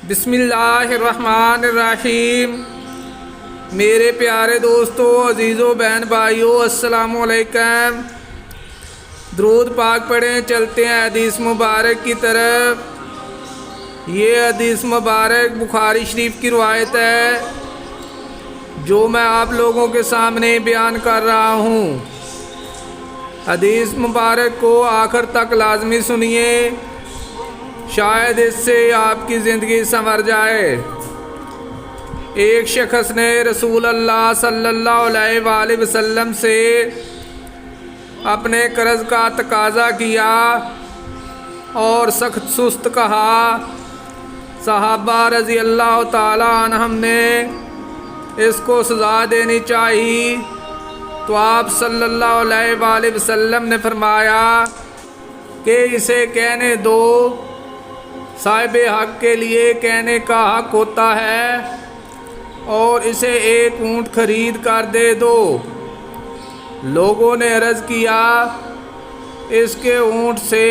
بسم اللہ الرحمن الرحیم۔ میرے پیارے دوستو، عزیزو، بہن بھائیو، السلام علیکم۔ درود پاک پڑھیں، چلتے ہیں حدیث مبارک کی طرف۔ یہ حدیث مبارک بخاری شریف کی روایت ہے جو میں آپ لوگوں کے سامنے بیان کر رہا ہوں۔ حدیث مبارک کو آخر تک لازمی سنیے، شاید اس سے آپ کی زندگی سنور جائے۔ ایک شخص نے رسول اللہ صلی اللہ علیہ وآلہ وسلم سے اپنے قرض کا تقاضا کیا اور سخت سست کہا۔ صحابہ رضی اللہ تعالی عنہم نے اس کو سزا دینی چاہیے، تو آپ صلی اللہ علیہ وآلہ وسلم نے فرمایا کہ اسے کہنے دو، صاحب حق کے لیے کہنے کا حق ہوتا ہے، اور اسے ایک اونٹ خرید کر دے دو۔ لوگوں نے عرض کیا، اس کے اونٹ سے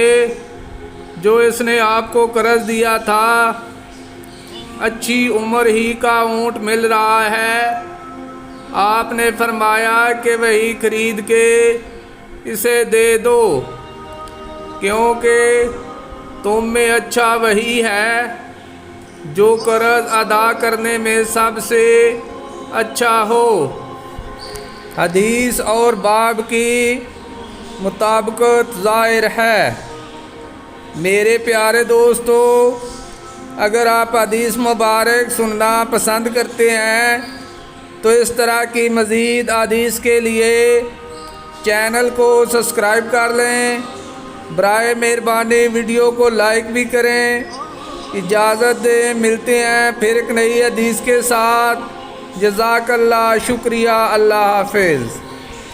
جو اس نے آپ کو قرض دیا تھا اچھی عمر ہی کا اونٹ مل رہا ہے۔ آپ نے فرمایا کہ وہی خرید کے اسے دے دو، کیونکہ تم میں اچھا وہی ہے جو قرض ادا کرنے میں سب سے اچھا ہو۔ حدیث اور باب کی مطابقت ظاہر ہے۔ میرے پیارے دوستو، اگر آپ حدیث مبارک سننا پسند کرتے ہیں تو اس طرح کی مزید حدیث کے لیے چینل کو سبسکرائب کر لیں۔ برائے مہربانی ویڈیو کو لائک بھی کریں۔ اجازت دیں، ملتے ہیں پھر ایک نئی حدیث کے ساتھ۔ جزاک اللہ، شکریہ، اللہ حافظ۔